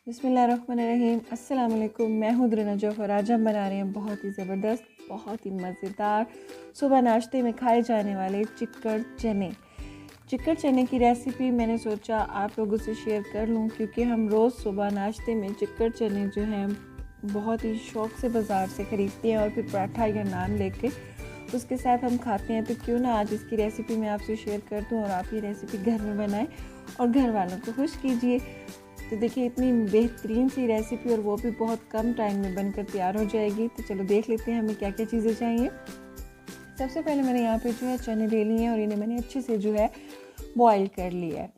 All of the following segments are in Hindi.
बिस्मिल्लाहिर्रहमानिर्रहीम। अस्सलाम वालेकुम। मैं हूँ दुरिना जौफ और आज हम बना रहे हैं बहुत ही ज़बरदस्त, बहुत ही मज़ेदार सुबह नाश्ते में खाए जाने वाले चिक्कड़ चने। चिक्कड़ चने की रेसिपी मैंने सोचा आप लोगों से शेयर कर लूँ, क्योंकि हम रोज़ सुबह नाश्ते में चिक्कड़ चने जो हैं बहुत ही शौक़ से बाज़ार से ख़रीदते हैं और फिर पराठा या नान लेके उसके साथ हम खाते हैं। तो क्यों ना आज इसकी रेसिपी मैं आपसे शेयर कर दूँ और आप ये रेसिपी घर में बनाएं और घर वालों को खुश कीजिए। तो देखिए इतनी बेहतरीन सी रेसिपी और वो भी बहुत कम टाइम में बनकर तैयार हो जाएगी। तो चलो देख लेते हैं हमें क्या क्या चीज़ें चाहिए। सबसे पहले मैंने यहाँ पे जो है चने ले लिए हैं और इन्हें मैंने अच्छे से जो है बॉईल कर लिया है।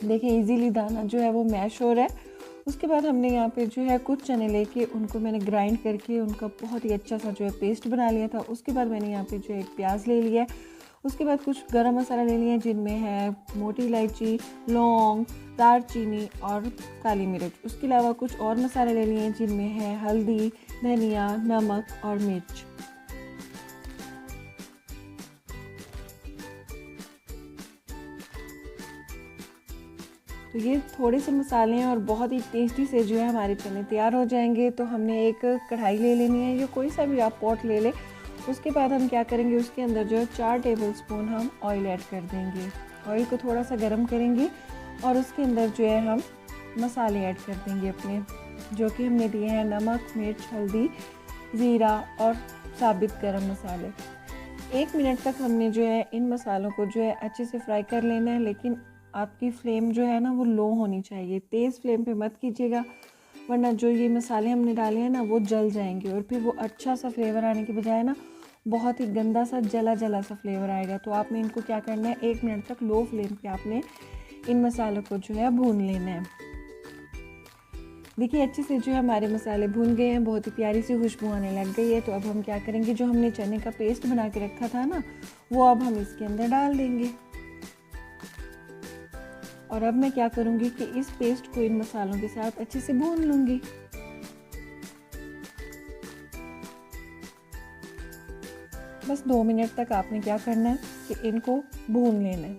देखिए इजीली दाना जो है वो मैश हो रहा है। उसके बाद हमने यहाँ पे जो है कुछ चने लेके उनको मैंने ग्राइंड करके उनका बहुत ही अच्छा सा जो है पेस्ट बना लिया था। उसके बाद मैंने यहाँ पे जो है एक प्याज ले लिया है। उसके बाद कुछ गरम मसाला ले लिया जिनमें है मोटी इलायची, लौंग, दालचीनी और काली मिर्च। उसके अलावा कुछ और मसाले ले लिए जिनमें है हल्दी, धनिया, नमक और मिर्च। तो ये थोड़े से मसाले हैं और बहुत ही टेस्टी से जो है हमारे चने तैयार हो जाएंगे। तो हमने एक कढ़ाई ले लेनी है, ये कोई सा भी आप पॉट ले लें। उसके बाद हम क्या करेंगे, उसके अंदर जो है 4 टेबलस्पून हम ऑयल ऐड कर देंगे। ऑयल को थोड़ा सा गर्म करेंगे और उसके अंदर जो है हम मसाले ऐड कर देंगे अपने, जो कि हमने दिए हैं नमक, मिर्च, हल्दी, ज़ीरा और साबित गरम मसाले। 1 मिनट तक हमने जो है इन मसालों को जो है अच्छे से फ्राई कर लेना है, लेकिन आपकी फ्लेम जो है ना वो लो होनी चाहिए। तेज़ फ्लेम पे मत कीजिएगा, वरना जो ये मसाले हमने डाले हैं ना वो जल जाएंगे और फिर वो अच्छा सा फ्लेवर आने के बजाय ना बहुत ही गंदा सा जला जला सा फ्लेवर आएगा। तो आपने इनको क्या करना है, 1 मिनट तक लो फ्लेम पे आपने इन मसालों को जो है भून लेना है। देखिए अच्छे से जो है हमारे मसाले भून गए हैं, बहुत ही प्यारी सी खुशबू आने लग गई है। तो अब हम क्या करेंगे, जो हमने चने का पेस्ट बना के रखा था ना वो अब हम इसके अंदर डाल देंगे। और अब मैं क्या करूँगी कि इस पेस्ट को इन मसालों के साथ अच्छे से भून लूँगी। बस 2 मिनट तक आपने क्या करना है कि इनको भून लेना है।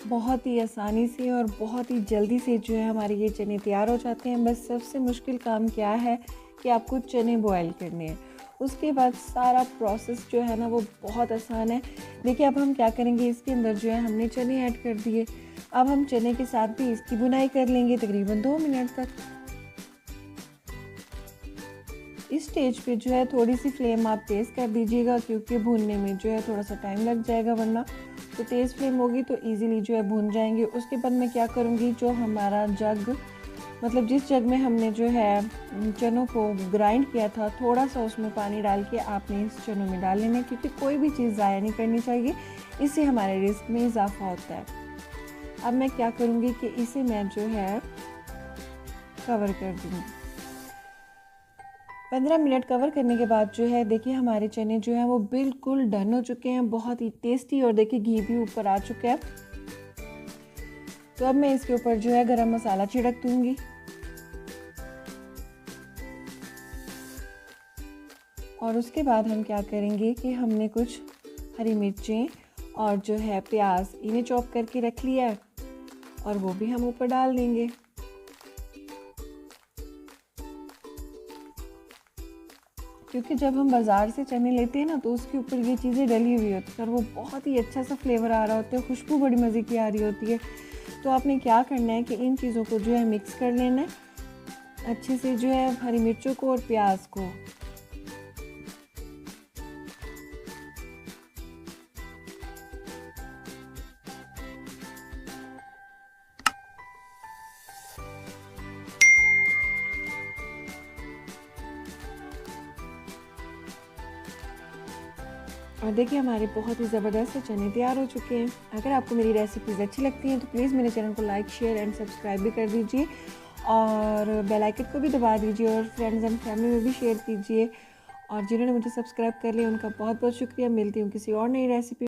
बहुत ही आसानी से और बहुत ही जल्दी से जो है हमारे ये चने तैयार हो जाते हैं। बस सबसे मुश्किल काम क्या है कि आपको चने बॉयल करने हैं। उसके बाद सारा प्रोसेस जो है ना वो बहुत आसान है। देखिए अब हम क्या करेंगे, इसके अंदर जो है हमने चने ऐड कर दिए। अब हम चने के साथ भी इसकी बुनाई कर लेंगे तकरीबन 2 मिनट तक। इस स्टेज पे जो है थोड़ी सी फ्लेम आप तेज़ कर दीजिएगा, क्योंकि भूनने में जो है थोड़ा सा टाइम लग जाएगा, वरना तो तेज़ फ्लेम होगी तो इजीली जो है भून जाएंगे। उसके बाद मैं क्या करूँगी, जो हमारा जग मतलब जिस जग में हमने जो है चनों को ग्राइंड किया था, थोड़ा सा उसमें पानी डाल के आपने इस चनों में डाल लेना है, क्योंकि कोई भी चीज़ ज़ाया नहीं करनी चाहिए, इससे हमारे रिस्क में इजाफा होता है। अब मैं क्या करूँगी कि इसे मैं जो है कवर कर दूँगी। 15 मिनट कवर करने के बाद जो है देखिए हमारे चने जो हैं वो बिल्कुल डन हो चुके हैं, बहुत ही टेस्टी, और देखिए घी भी ऊपर आ चुका है। तो अब मैं इसके ऊपर जो है गरम मसाला छिड़क दूँगी। और उसके बाद हम क्या करेंगे कि हमने कुछ हरी मिर्चें और जो है प्याज इन्हें चॉप करके रख लिया है और वो भी हम ऊपर डाल देंगे। क्योंकि जब हम बाज़ार से चने लेते हैं ना तो उसके ऊपर ये चीज़ें डली हुई होती है और वो बहुत ही अच्छा सा फ्लेवर आ रहा होता है, खुशबू बड़ी मज़े की आ रही होती है। तो आपने क्या करना है कि इन चीज़ों को जो है मिक्स कर लेना है अच्छे से, जो है हरी मिर्चों को और प्याज को। और देखिए हमारे बहुत ही ज़बरदस्त चने तैयार हो चुके हैं। अगर आपको मेरी रेसिपीज़ अच्छी लगती हैं तो प्लीज़ मेरे चैनल को लाइक, शेयर एंड सब्सक्राइब भी कर दीजिए और बेल आइकन को भी दबा दीजिए और फ्रेंड्स एंड फैमिली में भी शेयर कीजिए। और जिन्होंने मुझे सब्सक्राइब कर लिया उनका बहुत बहुत शुक्रिया। मिलती हूँ किसी और नई रेसिपी।